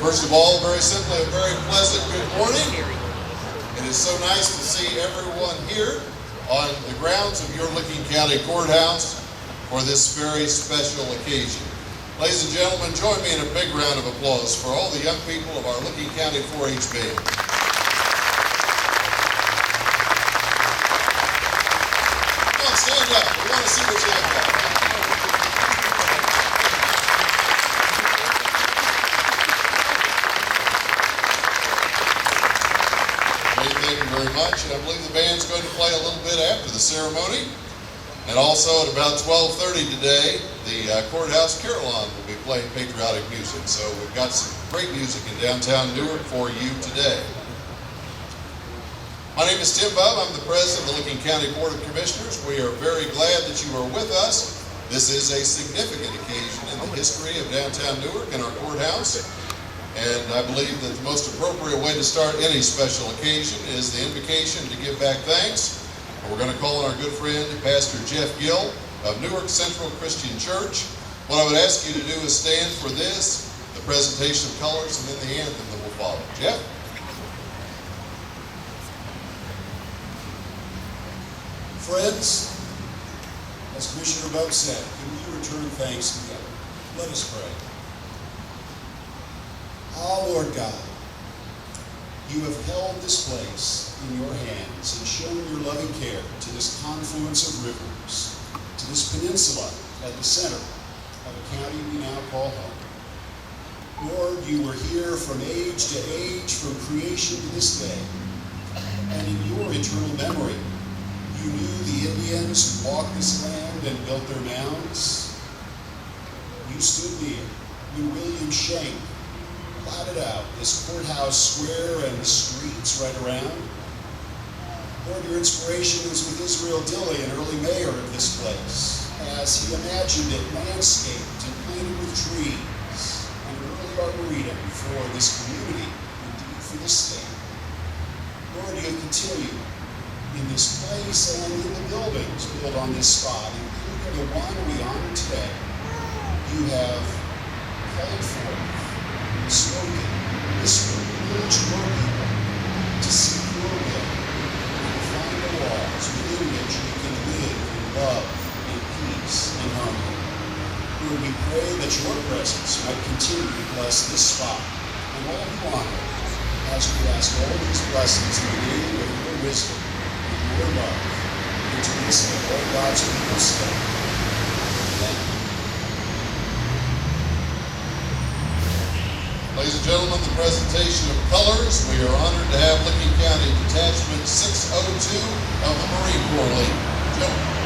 First of all, very simply, a very pleasant good morning. It is so nice to see everyone here on the grounds of your Licking County Courthouse for this very special occasion. Ladies and gentlemen, join me in a big round of applause for all the young people of our Licking County 4-H band. Come on, stand up. We want to see what you have got. Thank you very much. And I believe the band's going to play a little bit after the ceremony. And also at about 12:30 today, the Courthouse Carillon will be playing patriotic music. So we've got some great music in downtown Newark for you today. My name is Tim Bubb. I'm the president of the Licking County Board of Commissioners. We are very glad that you are with us. This is a significant occasion in the history of downtown Newark and our courthouse. And I believe that the most appropriate way to start any special occasion is the invocation to give back thanks. And we're going to call on our good friend, Pastor Jeff Gill of Newark Central Christian Church. What I would ask you to do is stand for this, the presentation of colors, and then the anthem that will follow. Jeff? Friends, as Commissioner Bubb said, can we return thanks together? Let us pray. Ah, Lord God, you have held this place in your hands and shown your loving care to this confluence of rivers, to this peninsula at the center of a county we now call home. Lord, you were here from age to age, from creation to this day. And in your eternal memory, you knew the Indians who walked this land and built their mounds. You stood near when William Shank plotted out this courthouse square and the streets right around. Lord, your inspiration was with Israel Dilley, an early mayor of this place, as he imagined it landscaped and planted with trees, and an early arboretum for this community, indeed for this state. Lord, you have continued in this place and in the buildings built on this spot, including the one we honor today. You have called forth, spoken, whispered, urged your people to seek your will and to find the laws within which we can live in love and peace and harmony. Lord, we pray that your presence might continue to bless this spot and all who honor it, as we ask all these blessings in the name of your wisdom and your love, and to this that all God's people say. Amen. Ladies and gentlemen, the presentation of colors. We are honored to have Licking County Detachment 602 of the Marine Corps lead. Gentlemen.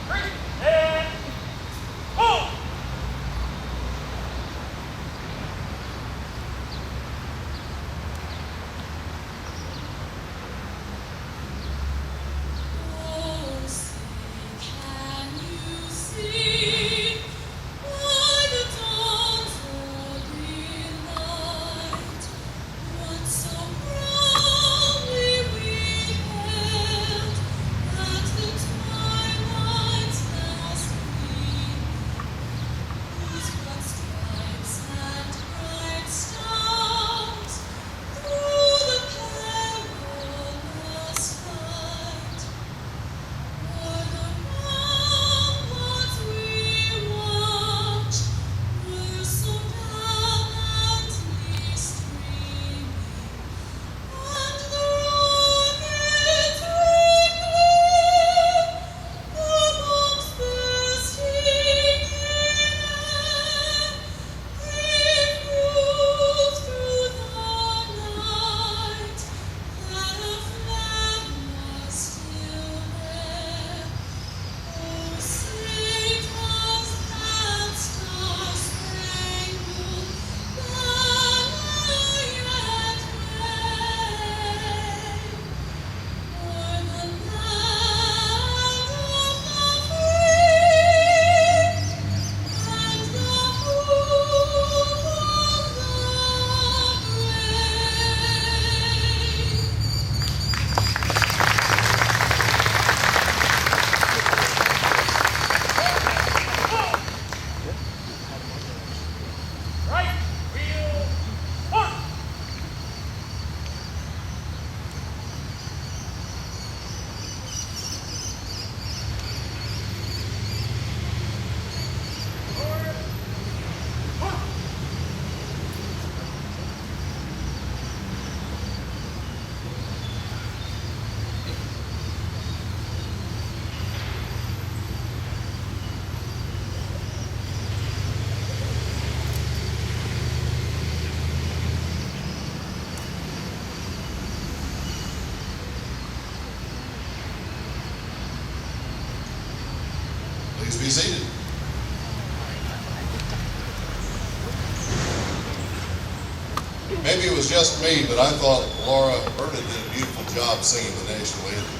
Ready? Please be seated. Maybe it was just me, but I thought Laura Berta did a beautiful job singing the national anthem.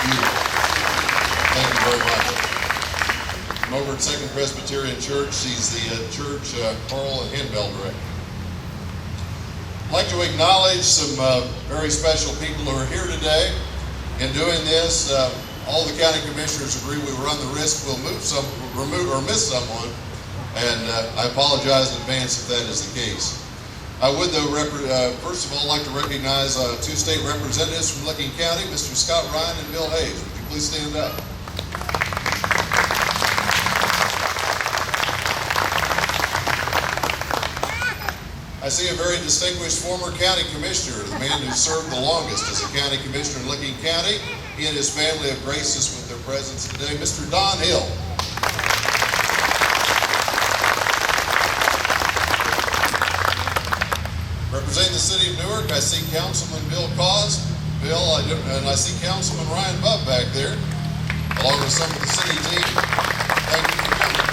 Beautiful. Thank you very much. I'm over at Second Presbyterian Church. She's the church choral and handbell director. I'd like to acknowledge some very special people who are here today. In doing this, all the county commissioners agree we run the risk we'll remove or miss someone, and I apologize in advance if that is the case. I would, though, first of all, like to recognize two state representatives from Licking County, Mr. Scott Ryan and Bill Hayes. Would you please stand up? I see a very distinguished former county commissioner, the man who served the longest as a county commissioner in Licking County. He and his family have graced us with their presence today, Mr. Don Hill. Representing the city of Newark, I see Councilman Bill Cause. And I see Councilman Ryan Bubb back there, along with some of the city team. Thank you for coming.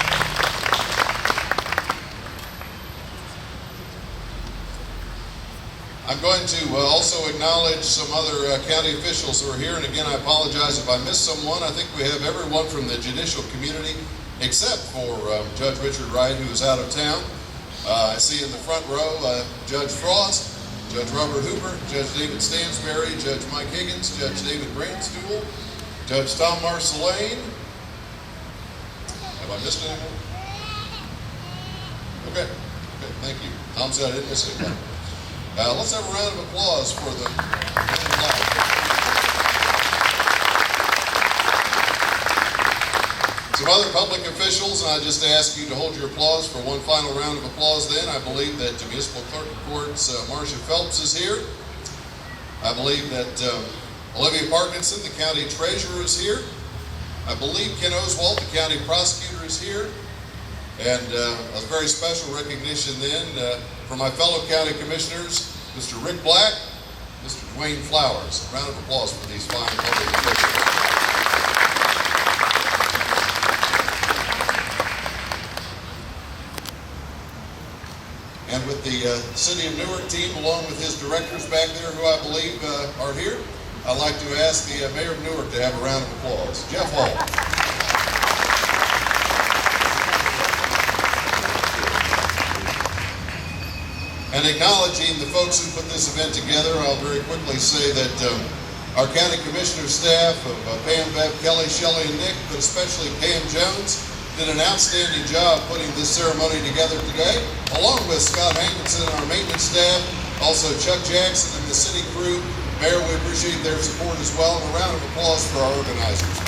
I'm going to also acknowledge some other county officials who are here, and again, I apologize if I missed someone. I think we have everyone from the judicial community, except for Judge Richard Wright, who is out of town. I see in the front row Judge Frost, Judge Robert Hooper, Judge David Stansberry, Judge Mike Higgins, Judge David Brandstuhl, Judge Tom Marcelane. Have I missed anyone? Okay, thank you. Tom said I didn't miss anyone. Let's have a round of applause for the some other public officials, and I just ask you to hold your applause for one final round of applause then. I believe that Municipal Clerk of Courts Marcia Phelps is here. I believe that Olivia Parkinson, the County Treasurer, is here. I believe Ken Oswald, the County Prosecutor, is here. And a very special recognition then for my fellow county commissioners, Mr. Rick Black, Mr. Dwayne Flowers. A round of applause for these fine public officials. And with the City of Newark team, along with his directors back there, who I believe are here, I'd like to ask the Mayor of Newark to have a round of applause. Jeff Hall. And acknowledging the folks who put this event together, I'll very quickly say that our county commissioner staff of Pam, Bev, Kelly, Shelley, and Nick, but especially Pam Jones, did an outstanding job putting this ceremony together today, along with Scott Hankinson and our maintenance staff, also Chuck Jackson and the city crew. Mayor, we appreciate their support as well, and a round of applause for our organizers.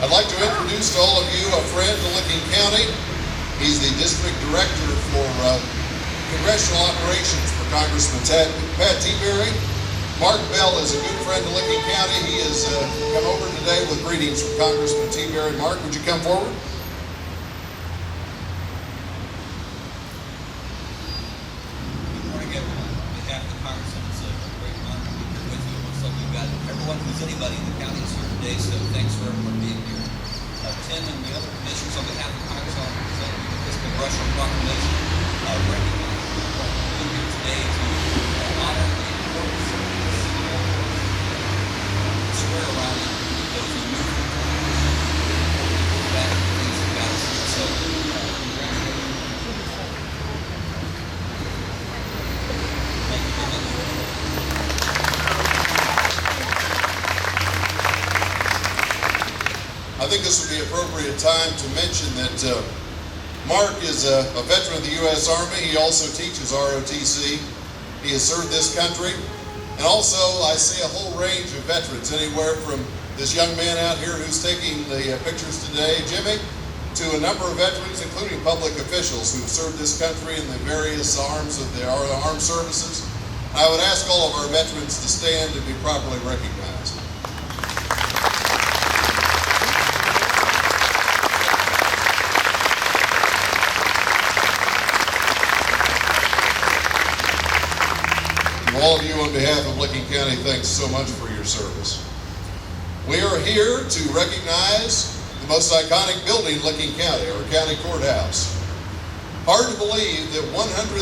I'd like to introduce to all of you a friend to Licking County. He's the district director for congressional operations for Congressman Pat Teaberry. Mark Bell is a good friend to Licking County. He has come over today with greetings from Congressman Teaberry. Mark, would you come forward? Good morning, everyone. On behalf of the Congressman, it's a great honor to be here with you. It looks like we've got everyone who's anybody in the county is here today, so thanks for everyone being here. Tim and the other commissioners, on behalf of Congress, I'll present you this congressional proclamation recognizing what we're doing here today to honor the importance of this square around it, those who moved back to the things that got us here. So, congratulations. Thank you very much. I think this would be appropriate time to mention that Mark is a veteran of the U.S. Army. He also teaches ROTC. He has served this country. And also, I see a whole range of veterans, anywhere from this young man out here who's taking the pictures today, Jimmy, to a number of veterans, including public officials who've served this country in the various arms of the armed services. I would ask all of our veterans to stand and be properly recognized. all of you, on behalf of Licking County, thanks so much for your service. We are here to recognize the most iconic building in Licking County, our county courthouse. Hard to believe that 139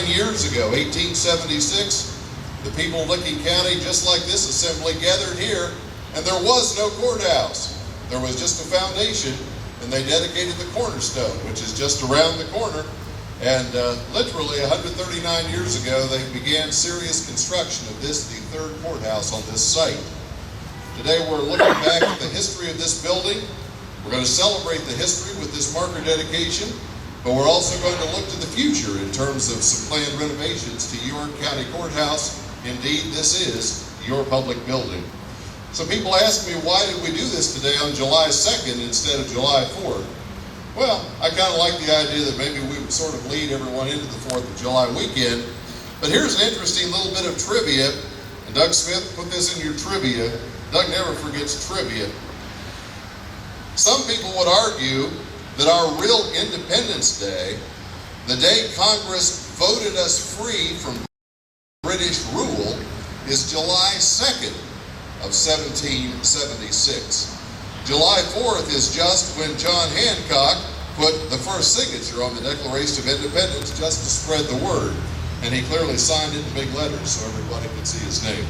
years ago, 1876, the people of Licking County, just like this assembly, gathered here, and there was no courthouse. There was just a foundation, and they dedicated the cornerstone, which is just around the corner. And literally 139 years ago, they began serious construction of this, the third courthouse on this site. Today we're looking back at the history of this building. We're going to celebrate the history with this marker dedication, but we're also going to look to the future in terms of some planned renovations to York County Courthouse. Indeed, this is your public building. Some people ask me, why did we do this today on July 2nd instead of July 4th? Well, I kind of like the idea that maybe we would sort of lead everyone into the 4th of July weekend. But here's an interesting little bit of trivia, and Doug Smith, put this in your trivia. Doug never forgets trivia. Some people would argue that our real Independence Day, the day Congress voted us free from British rule, is July 2nd of 1776. July 4th is just when John Hancock put the first signature on the Declaration of Independence just to spread the word. And he clearly signed it in big letters so everybody could see his name.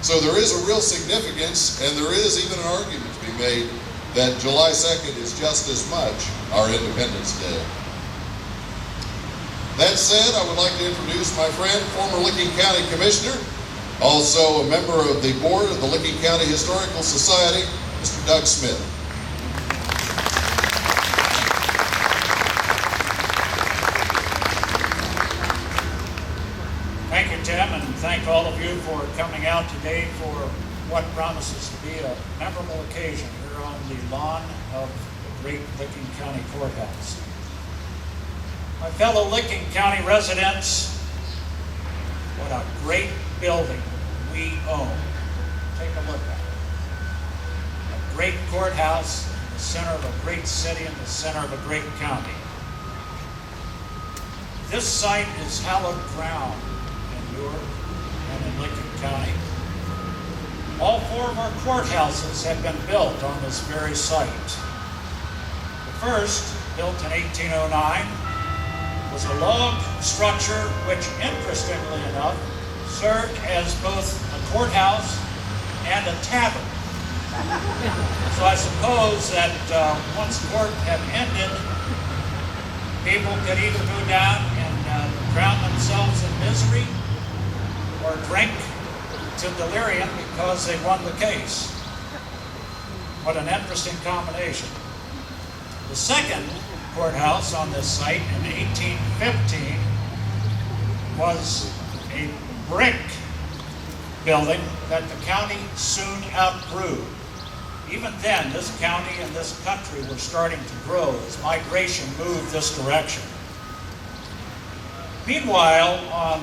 So there is a real significance, and there is even an argument to be made that July 2nd is just as much our Independence Day. That said, I would like to introduce my friend, former Licking County Commissioner, also a member of the board of the Licking County Historical Society, Mr. Doug Smith. Thank you, Tim, and thank all of you for coming out today for what promises to be a memorable occasion here on the lawn of the great Licking County Courthouse. My fellow Licking County residents, what a great building we own. Take a look at it. A great courthouse in the center of a great city in the center of a great county. This site is hallowed ground in York and in Licking County. All 4 of our courthouses have been built on this very site. The first, built in 1809, was a log structure which, interestingly enough, served as both a courthouse and a tavern. So I suppose that once court had ended, people could either go down and drown themselves in misery or drink to delirium because they won the case. What an interesting combination. The second courthouse on this site in 1815 was a brick building that the county soon outgrew. Even then, this county and this country were starting to grow as migration moved this direction. Meanwhile, on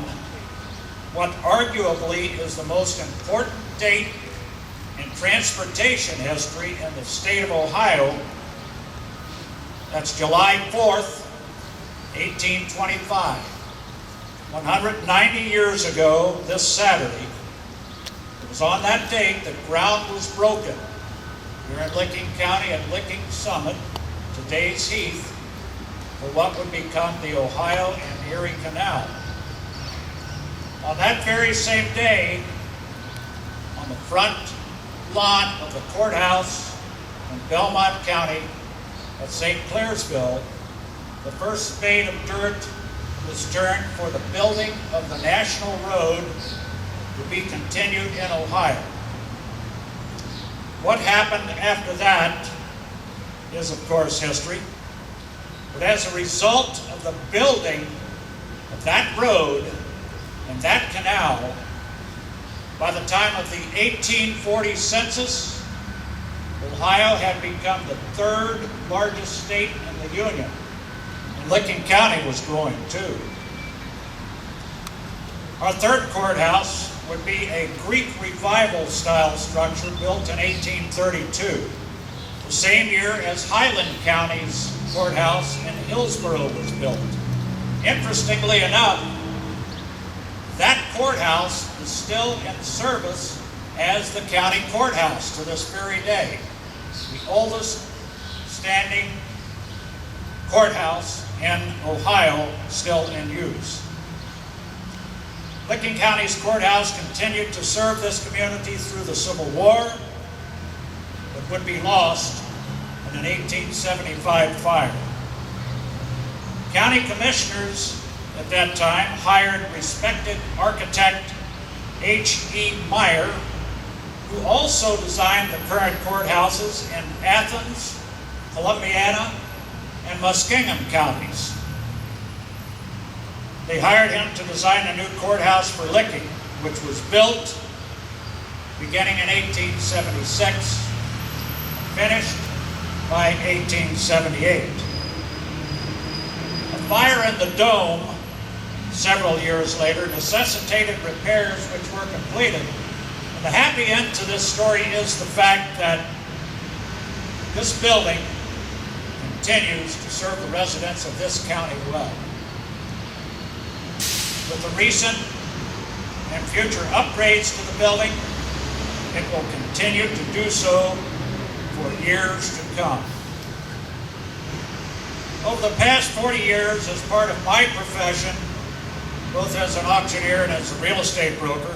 what arguably is the most important date in transportation history in the state of Ohio, that's July 4th, 1825. 190 years ago, this Saturday, it was on that date that ground was broken here in Licking County at Licking Summit, today's Heath, for what would become the Ohio and Erie Canal. On that very same day, on the front lawn of the courthouse in Belmont County at St. Clairsville, the first spade of dirt was turned for the building of the national road to be continued in Ohio. What happened after that is, of course, history. But as a result of the building of that road and that canal, by the time of the 1840 census, Ohio had become the 3rd largest state in the Union. And Licking County was growing too. Our third courthouse would be a Greek Revival style structure built in 1832, the same year as Highland County's courthouse in Hillsborough was built. Interestingly enough, that Courthouse is still in service as the county courthouse to this very day. The oldest standing courthouse in Ohio still in use. Licking County's courthouse continued to serve this community through the Civil War, but would be lost in an 1875 fire. County commissioners at that time hired respected architect H.E. Meyer, who also designed the current courthouses in Athens, Columbiana, and Muskingum counties. They hired him to design a new courthouse for Licking, which was built beginning in 1876, finished by 1878. A fire in the dome several years later necessitated repairs which were completed. And the happy end to this story is the fact that this building continues to serve the residents of this county well. With the recent and future upgrades to the building, it will continue to do so for years to come. Over the past 40 years, as part of my profession, both as an auctioneer and as a real estate broker,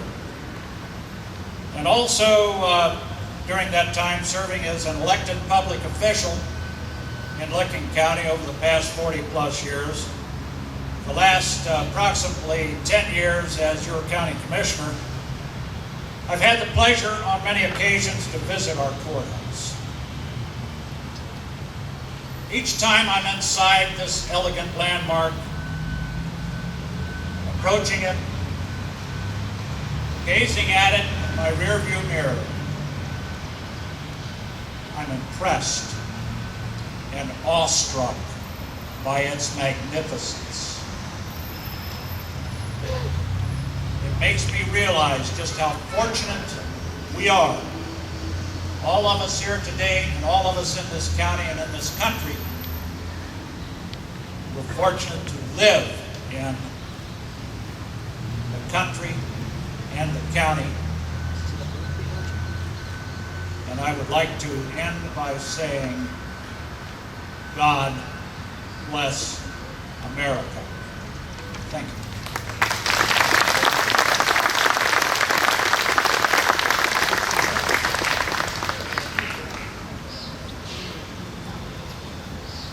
and also during that time serving as an elected public official in Licking County over the past 40 plus years, the last approximately 10 years as your county commissioner, I've had the pleasure on many occasions to visit our courthouse. Each time I'm inside this elegant landmark, approaching it, gazing at it in my rearview mirror, I'm impressed and awestruck by its magnificence. It makes me realize just how fortunate we are, all of us here today and all of us in this county and in this country. We're fortunate to live in the country and the county. And I would like to end by saying, God bless America. Thank you.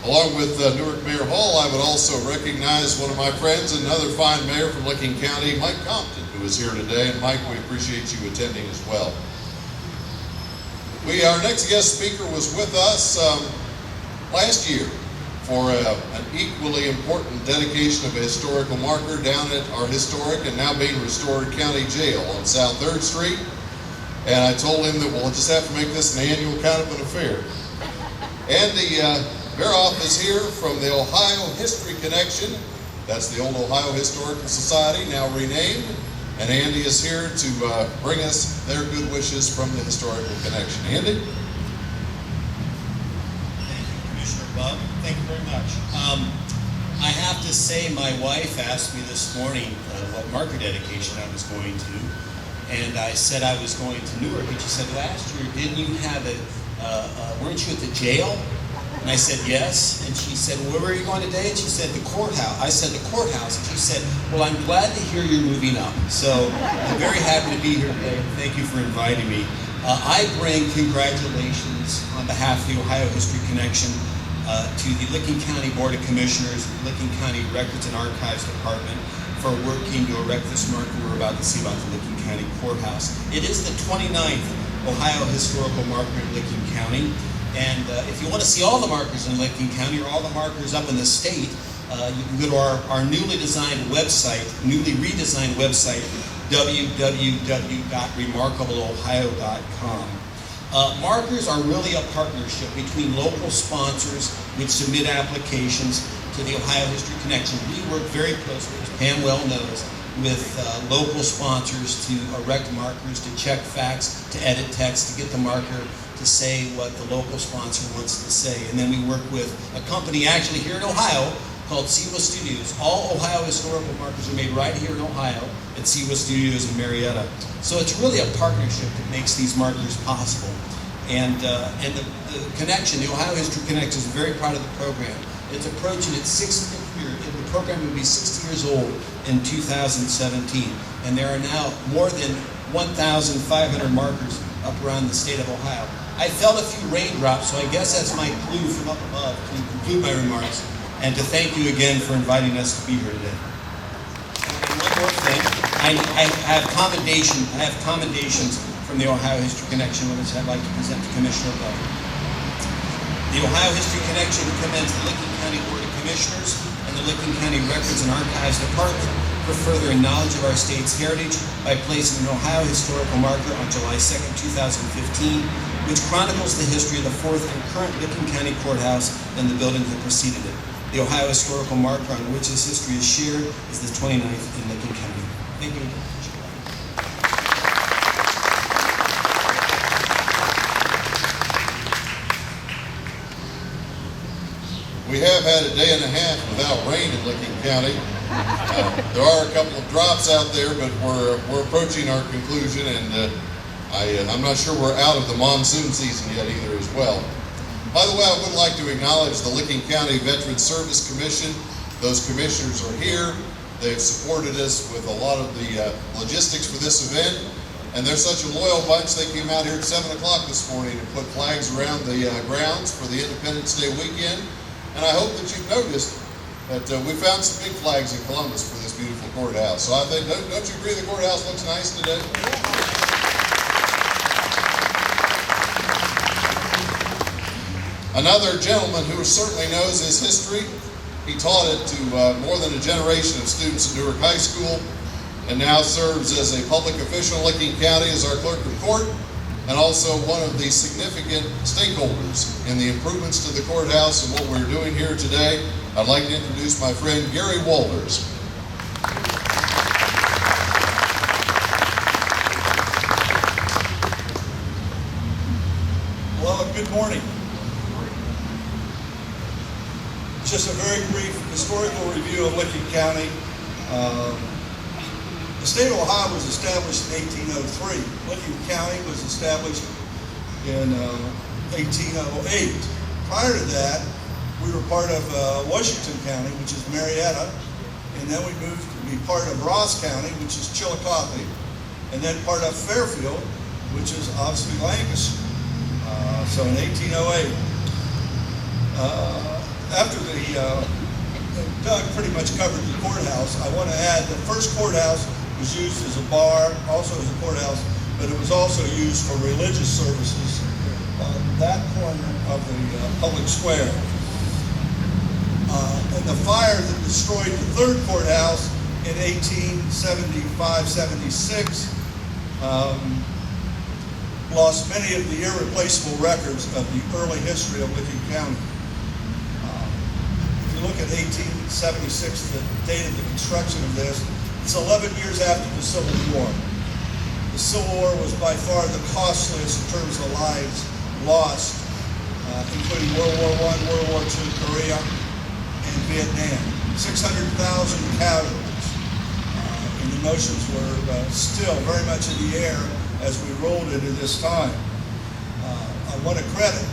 Along with Newark Mayor Hall, I would also recognize one of my friends, another fine mayor from Licking County, Mike Compton, who is here today. And Mike, we appreciate you attending as well. Our next guest speaker was with us last year for an equally important dedication of a historical marker down at our historic and now being restored county jail on South 3rd Street. And I told him that we'll just have to make this an annual kind of an affair. Andy Baroff is here from the Ohio History Connection. That's the old Ohio Historical Society, now renamed. And Andy is here to bring us their good wishes from the Historical Connection. Andy? Thank you, Commissioner Bub. Thank you very much. I have to say, my wife asked me this morning what marker dedication I was going to, and I said I was going to Newark, and she said, last year, didn't you have weren't you at the jail? And I said, yes. And she said, well, where are you going today? And she said, the courthouse. I said, the courthouse. And she said, well, I'm glad to hear you're moving up. So I'm very happy to be here today. Thank you for inviting me. I bring congratulations on behalf of the Ohio History Connection to the Licking County Board of Commissioners, Licking County Records and Archives Department for working to erect this marker we're about to see about the Licking County Courthouse. It is the 29th Ohio Historical Marker in Licking County. And if you want to see all the markers in Licking County or all the markers up in the state, you can go to our newly redesigned website, www.remarkableohio.com. Markers are really a partnership between local sponsors which submit applications to the Ohio History Connection. We work very closely, as Pam well knows, with local sponsors to erect markers, to check facts, to edit text, to get the marker to say what the local sponsor wants to say. And then we work with a company actually here in Ohio called Siwa Studios. All Ohio historical markers are made right here in Ohio at Siwa Studios in Marietta. So it's really a partnership that makes these markers possible. And the connection, the Ohio History Connection, is very proud of the program. It's approaching its 60th year. The program will be 60 years old in 2017. And there are now more than 1,500 markers up around the state of Ohio. I felt a few raindrops, so I guess that's my clue from up above to conclude my remarks, and to thank you again for inviting us to be here today. And one more thing, I have commendations from the Ohio History Connection, which I'd like to present to Commissioner Bell. The Ohio History Connection commends the Licking County Board of Commissioners and the Licking County Records and Archives Department for furthering knowledge of our state's heritage by placing an Ohio historical marker on July 2nd, 2015, which chronicles the history of the fourth and current Licking County Courthouse and the buildings that preceded it. The Ohio historical marker on which this history is shared is the 29th in Licking County. Thank you. We have had a day and a half without rain in Licking County. There are a couple of drops out there, but we're approaching our conclusion, and I'm not sure we're out of the monsoon season yet either as well. By the way, I would like to acknowledge the Licking County Veterans Service Commission. Those commissioners are here. They've supported us with a lot of the logistics for this event, and they're such a loyal bunch. They came out here at 7 o'clock this morning and put flags around the grounds for the Independence Day weekend. And I hope that you've noticed that we found some big flags in Columbus for this beautiful courthouse. So I think, don't you agree the courthouse looks nice today? Another gentleman who certainly knows his history. He taught it to more than a generation of students at Newark High School, and now serves as a public official in Licking County as our clerk of court, and also one of the significant stakeholders in the improvements to the courthouse and what we're doing here today. I'd like to introduce my friend Gary Walters. Hello, good morning. Just a very brief historical review of Licking County. The state of Ohio was established in 1803. Licking County was established in 1808. Prior to that, we were part of Washington County, which is Marietta, and then we moved to be part of Ross County, which is Chillicothe, and then part of Fairfield, which is obviously Lancaster. So in 1808, after Doug pretty much covered the courthouse, I want to add the first courthouse was used as a bar, also as a courthouse, but it was also used for religious services on that corner of the public square. And the fire that destroyed the third courthouse in 1875-76 lost many of the irreplaceable records of the early history of Licking County. If you look at 1876, the date of the construction of this, it's 11 years after the Civil War. The Civil War was by far the costliest in terms of lives lost, including World War I, World War II, Korea, and Vietnam. 600,000 casualties. And emotions were still very much in the air as we rolled into this time. I want to credit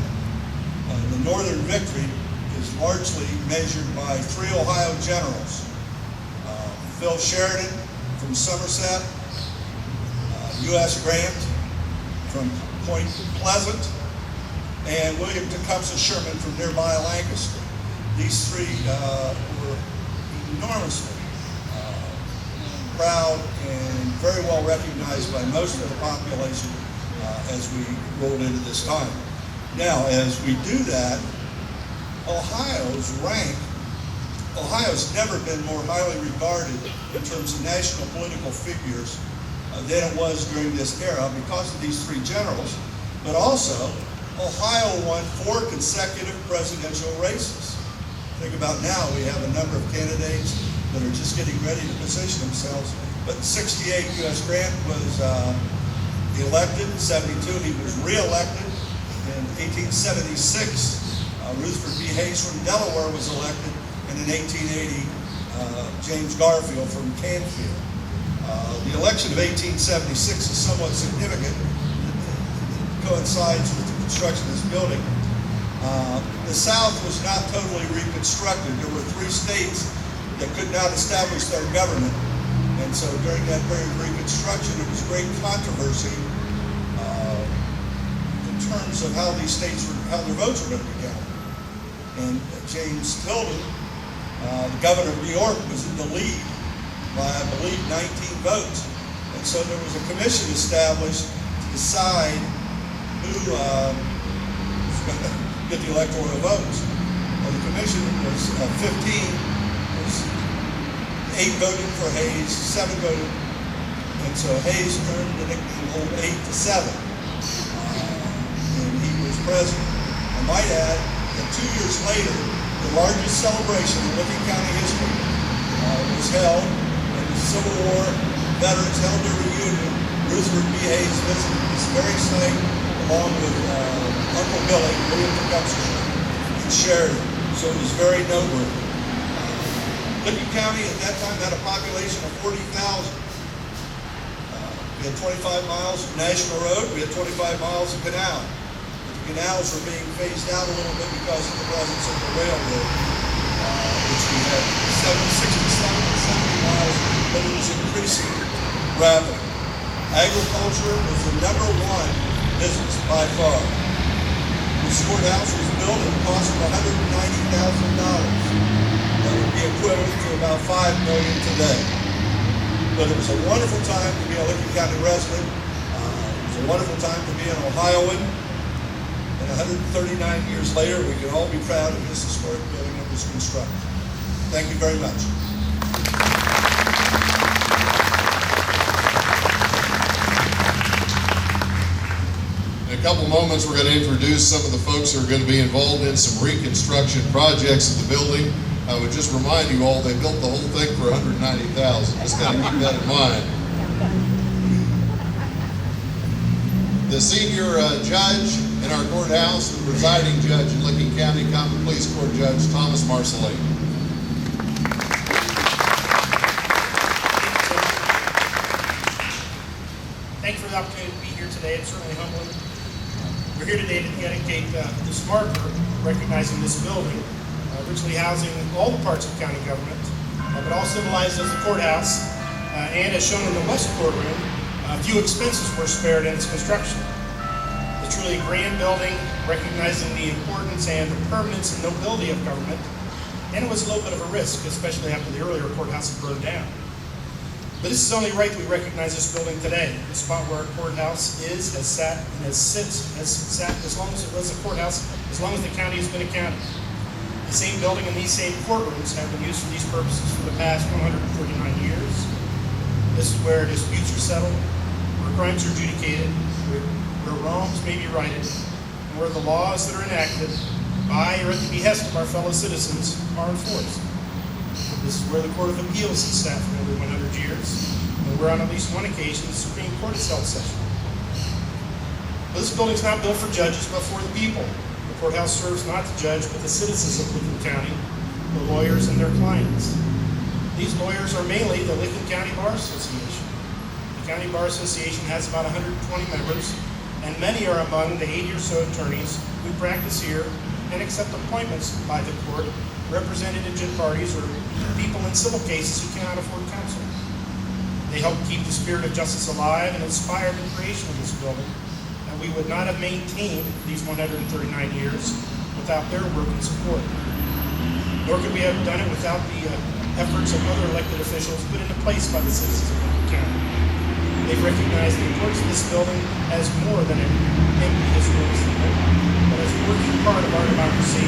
the Northern victory is largely measured by three Ohio generals. Phil Sheridan from Somerset, U.S. Grant from Point Pleasant, and William Tecumseh Sherman from nearby Lancaster. These three were enormously proud and very well recognized by most of the population as we rolled into this time. Now, as we do that, Ohio's never been more highly regarded in terms of national political figures than it was during this era because of these three generals. But also, Ohio won 4 consecutive presidential races. Think about now, we have a number of candidates that are just getting ready to position themselves. But in 68, U.S. Grant was elected. In 72, he was re-elected. In 1876, Rutherford B. Hayes from Delaware was elected. and in 1880, James Garfield from Canfield. The election of 1876 is somewhat significant. It coincides with the construction of this building. The South was not totally reconstructed. There were 3 states that could not establish their government. And so during that period of Reconstruction, there was great controversy in terms of how these states how their votes were going to be counted. And James Tilden, the governor of New York, was in the lead by, I believe, 19 votes. And so there was a commission established to decide who was going to get the electoral votes. Well, the commission was 15. 8 voted for Hayes, 7 voted, and so Hayes earned the nickname Old 8-7, and he was president. I might add that 2 years later, the largest celebration in Licking County history was held, and the Civil War veterans held their reunion. Rutherford B. Hayes visited this very site along with Uncle Billy, William Tecumseh, and shared it, so it was very noteworthy. Licking County at that time had a population of 40,000. We had 25 miles of national road. We had 25 miles of canal. But the canals were being phased out a little bit because of the presence of the railroad, which we had 67 and 70 miles, but it was increasing rapidly. Agriculture was the #1 business by far. This courthouse was built at a cost of $190,000. That would be equivalent to about $5 million today. But it was a wonderful time to be a Licking County resident. It was a wonderful time to be an Ohioan. And 139 years later, we can all be proud of this historic building that was constructed. Thank you very much. In a couple moments, we're going to introduce some of the folks who are going to be involved in some reconstruction projects of the building. I would just remind you all, they built the whole thing for $190,000. Just got to keep that in mind. The senior judge in our courthouse, the presiding judge in Licking County Common Pleas Court Judge Thomas Marcelline. Thank you for the opportunity to be here today. It's certainly humbling. We're here today to dedicate this marker recognizing this building, originally housing all the parts of county government, but all symbolized as the courthouse, and as shown in the west courtroom, few expenses were spared in its construction. It's truly a grand building, recognizing the importance and the permanence and nobility of government, and it was a little bit of a risk, especially after the earlier courthouse had burned down. But this is only right that we recognize this building today. The spot where our courthouse is, has sat as long as it was a courthouse, as long as the county has been a county. The same building and these same courtrooms have been used for these purposes for the past 149 years. This is where disputes are settled, where crimes are adjudicated, where wrongs may be righted, and where the laws that are enacted by or at the behest of our fellow citizens are enforced. This is where the Court of Appeals has sat for over 100 years, and where on at least one occasion the Supreme Court has held session. But this building is not built for judges, but for the people. The courthouse serves not the judge, but the citizens of Licking County, the lawyers and their clients. These lawyers are mainly the Licking County Bar Association. The County Bar Association has about 120 members, and many are among the 80 or so attorneys who practice here and accept appointments by the court, represented injured parties or people in civil cases who cannot afford counsel. They help keep the spirit of justice alive and inspire the creation of this building, and we would not have maintained these 139 years without their work and support. Nor could we have done it without the efforts of other elected officials put into place by the citizens of Licking County. They've recognized the importance of this building as more than an empty historical symbol, but as a working part of our democracy,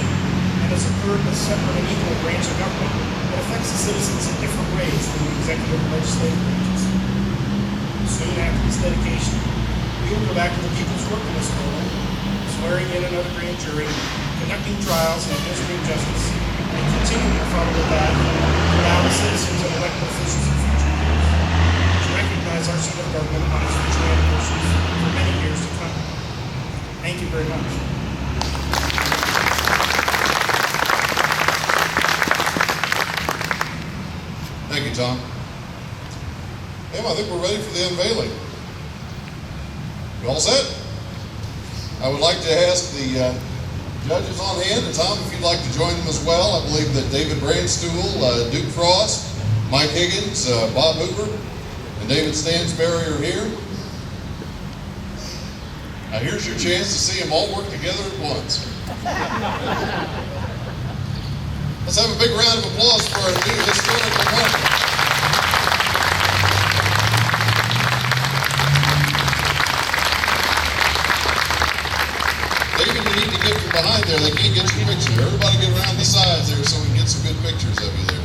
and as a third, a separate and equal branch of government that affects the citizens in different ways than the executive and legislative branches. Soon after this dedication, we will go back to the people's work in this building, swearing in another grand jury, conducting trials and administering justice, and continuing to follow the path for our citizens and elected officials in future years, to recognize our seat of government on its future anniversaries for many years to come. Thank you very much. Tom. Em, I think we're ready for the unveiling. You all set? I would like to ask the judges on hand, and Tom, if you'd like to join them as well. I believe that David Brandstuhl, Duke Frost, Mike Higgins, Bob Hoover, and David Stansberry are here. Now here's your chance to see them all work together at once. Let's have a big round of applause for our new historical marker. David, you need to get from behind there. They can't get your picture. Everybody get around the sides there so we can get some good pictures of you there.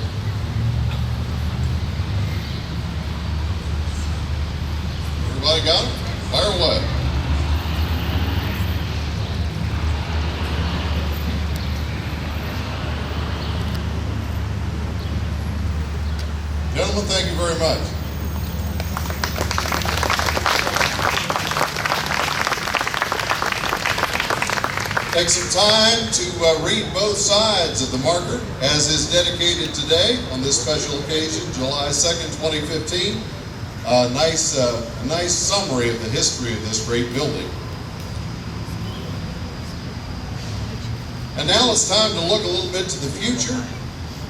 Everybody got them? Fire away. Gentlemen, thank you very much. Take some time to read both sides of the marker, as is dedicated today on this special occasion, July 2nd, 2015. A nice summary of the history of this great building. And now it's time to look a little bit to the future.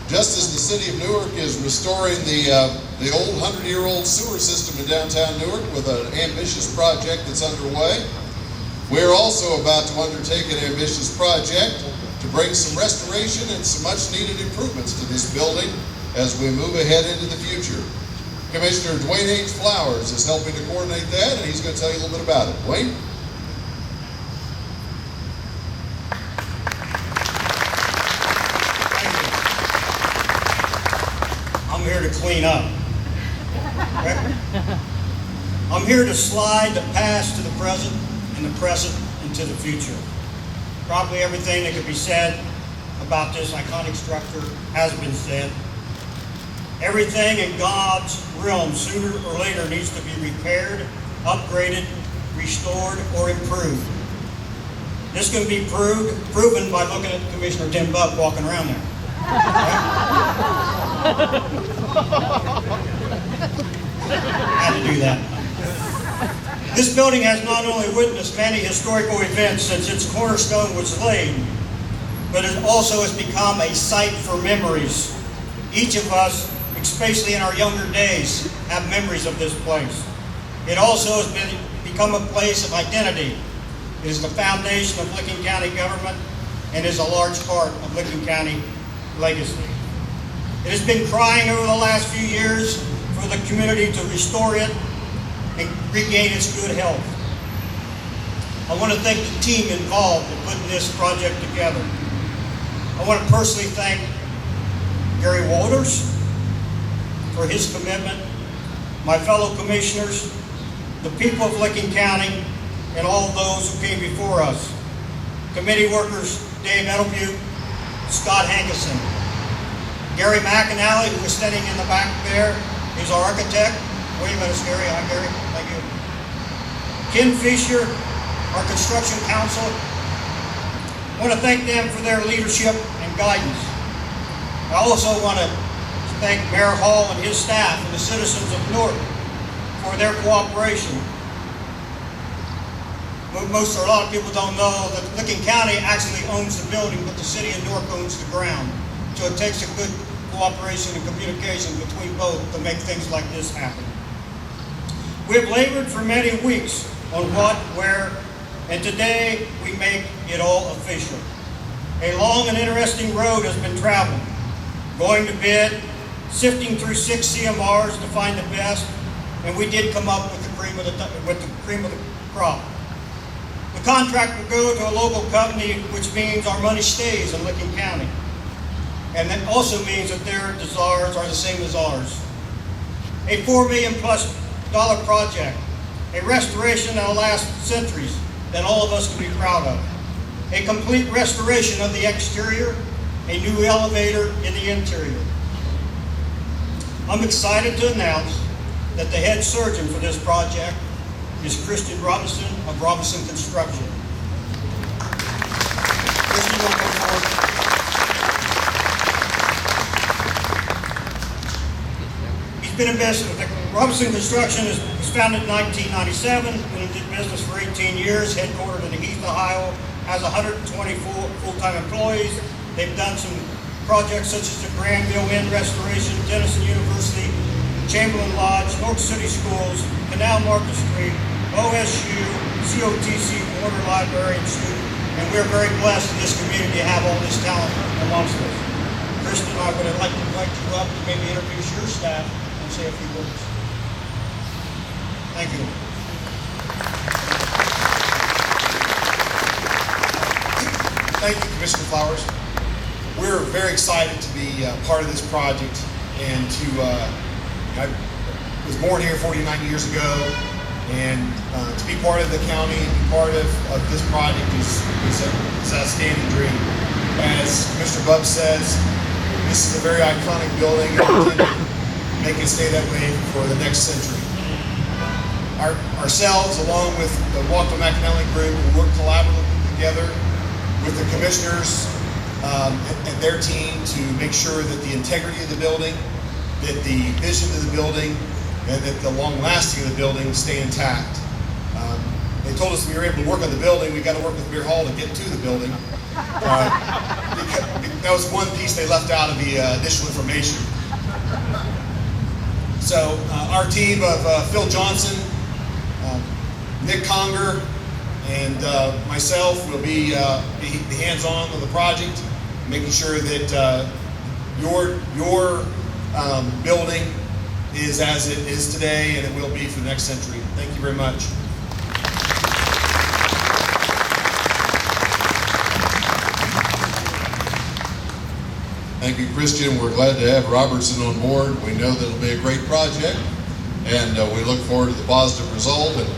Just as the city of Newark is restoring the old 100-year-old sewer system in downtown Newark with an ambitious project that's underway, we're also about to undertake an ambitious project to bring some restoration and some much-needed improvements to this building as we move ahead into the future. Commissioner Dwayne H. Flowers is helping to coordinate that, and he's going to tell you a little bit about it. Dwayne? I'm here to clean up. I'm here to slide the past to the present and the present into the future. Probably everything that could be said about this iconic structure has been said. Everything in God's realm sooner or later needs to be repaired, upgraded, restored, or improved. This can be proven by looking at Commissioner Tim Buck walking around there. Had to do that. This building has not only witnessed many historical events since its cornerstone was laid, but it also has become a site for memories. Each of us, especially in our younger days, have memories of this place. It also has become a place of identity. It is the foundation of Licking County government and is a large part of Licking County legacy. It has been crying over the last few years for the community to restore it and regain its good health. I want to thank the team involved in putting this project together. I want to personally thank Gary Walters for his commitment, my fellow commissioners, the people of Licking County, and all those who came before us. Committee workers Dave Edelbute, Scott Hankison, Gary McAnally, who is standing in the back there, he's our architect. Wait a minute, Gary. Hi, Gary. Thank you. Ken Fisher, our construction council. I want to thank them for their leadership and guidance. I also want to thank Mayor Hall and his staff and the citizens of Newark for their cooperation. A lot of people don't know that Licking County actually owns the building, but the city of Newark owns the ground. So it takes a good cooperation and communication between both to make things like this happen. We have labored for many weeks on what, where, and today we make it all official. A long and interesting road has been traveled, going to bid, sifting through 6 CMRs to find the best, and we did come up with the cream of the crop. The contract will go to a local company, which means our money stays in Licking County. And that also means that their desires are the same as ours. A $4 million+ project, a restoration that will last centuries that all of us can be proud of. A complete restoration of the exterior, a new elevator in the interior. I'm excited to announce that the head surgeon for this project is Christian Robinson of Robinson Construction. Christian, will come forward. been in business. Robinson Construction was founded in 1997, been in business for 18 years, headquartered in Heath, Ohio, has 120 full-time employees. They've done some projects such as the Granville Inn restoration, Denison University, Chamberlain Lodge, North City Schools, Canal Market Street, OSU, COTC, Warner Library, and student. And we're very blessed in this community to have all this talent amongst us. Kristen, I would like to invite you up to maybe introduce your staff and say a few words. Thank you. Thank you, Commissioner Flowers. We're very excited to be part of this project and I was born here 49 years ago, and to be part of the county and be part of this project is an outstanding dream. As Commissioner Bubb says, this is a very iconic building and we intend to make it stay that way for the next century. Ourselves, along with the Walker McAnally Group, we work collaboratively together with the commissioners and their team to make sure that the integrity of the building, that the vision of the building, and that the long lasting of the building stay intact. They told us we were able to work on the building, we got to work with Beer Hall to get to the building. That was one piece they left out of the initial information. So our team of Phil Johnson, Nick Conger, and myself will be hands-on with the project, making sure that your building is as it is today, and it will be for the next century. Thank you very much. Thank you, Christian. We're glad to have Robertson on board. We know that it'll be a great project, and we look forward to the positive result. And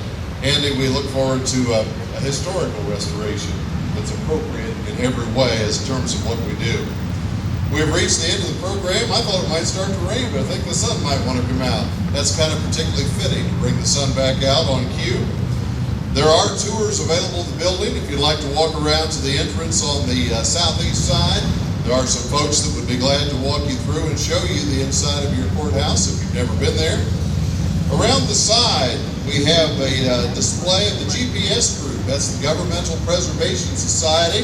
Andy, we look forward to a historical restoration that's appropriate in every way as terms of what we do. We've reached the end of the program. I thought it might start to rain, but I think the sun might want to come out. That's kind of particularly fitting to bring the sun back out on cue. There are tours available of the building if you'd like to walk around to the entrance on the southeast side. There are some folks that would be glad to walk you through and show you the inside of your courthouse if you've never been there. Around the side, we have a display of the GPS group. That's the Governmental Preservation Society.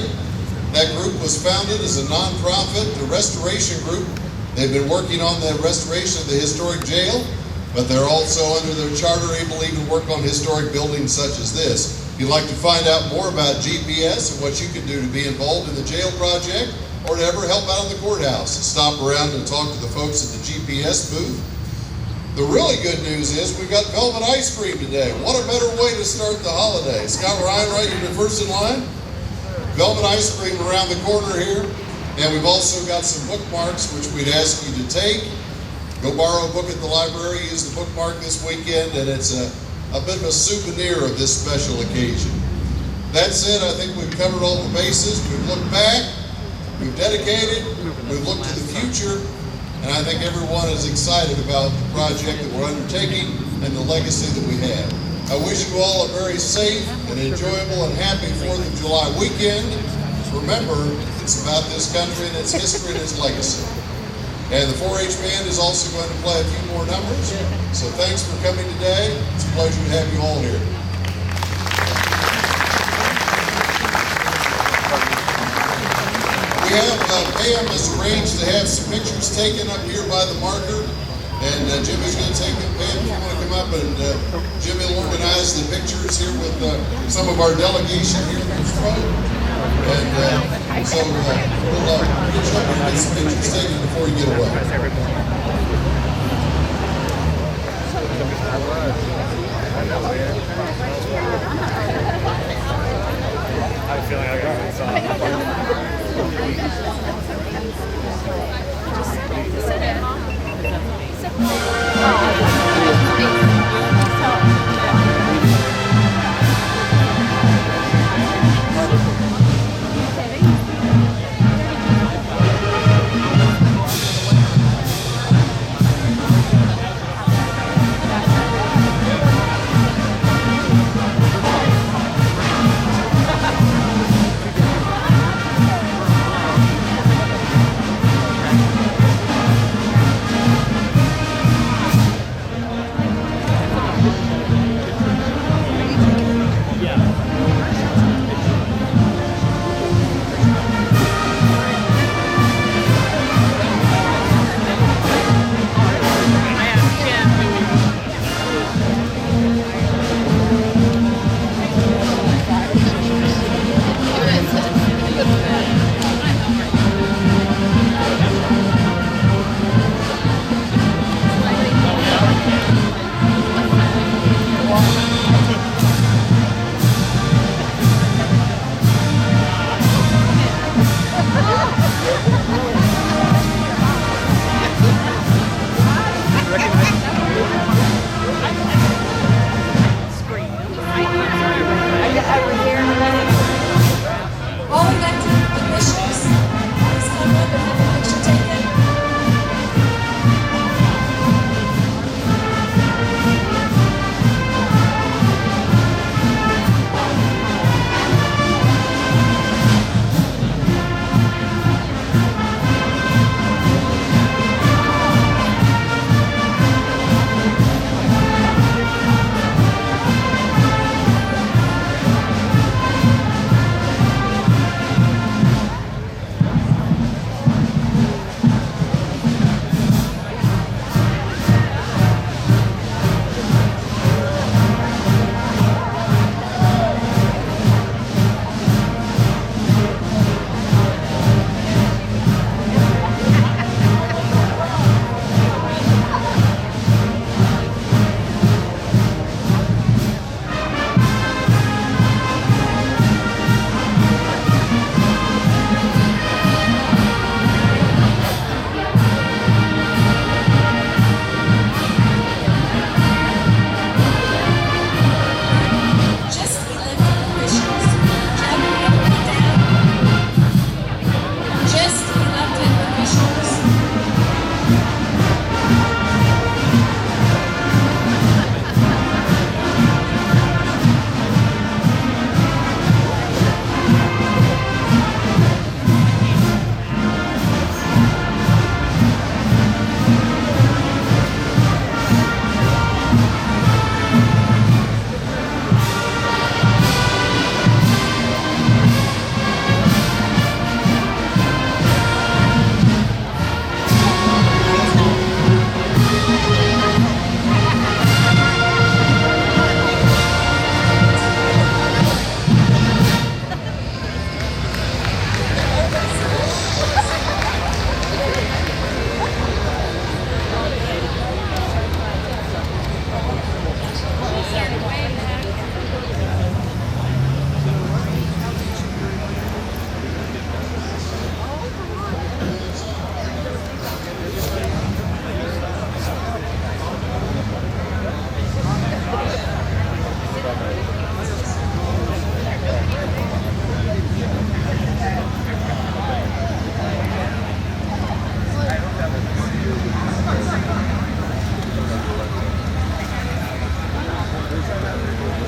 That group was founded as a nonprofit, a restoration group. They've been working on the restoration of the historic jail, but they're also, under their charter, able to even work on historic buildings such as this. If you'd like to find out more about GPS and what you can do to be involved in the jail project, or to ever help out in the courthouse, stop around and talk to the folks at the GPS booth. The really good news is we've got velvet ice cream today. What a better way to start the holiday. Scott Ryan, right, you're the first in line. Velvet ice cream around the corner here. And we've also got some bookmarks which we'd ask you to take. Go borrow a book at the library, use the bookmark this weekend, and it's a bit of a souvenir of this special occasion. That said, I think we've covered all the bases. We've looked back, we've dedicated, we've looked to the future, and I think everyone is excited about the project that we're undertaking and the legacy that we have. I wish you all a very safe and enjoyable and happy 4th of July weekend. Remember, it's about this country and its history and its legacy. And the 4-H band is also going to play a few more numbers. So thanks for coming today. It's a pleasure to have you all here. We have Pam has arranged to have some pictures taken up here by the marker. And Jimmy's going to take them. Pam, if you want to come up, and Jimmy will organize the pictures here with some of our delegation here in the front. And so we'll get you up and get some pictures taken before you get away. I feel like I got it.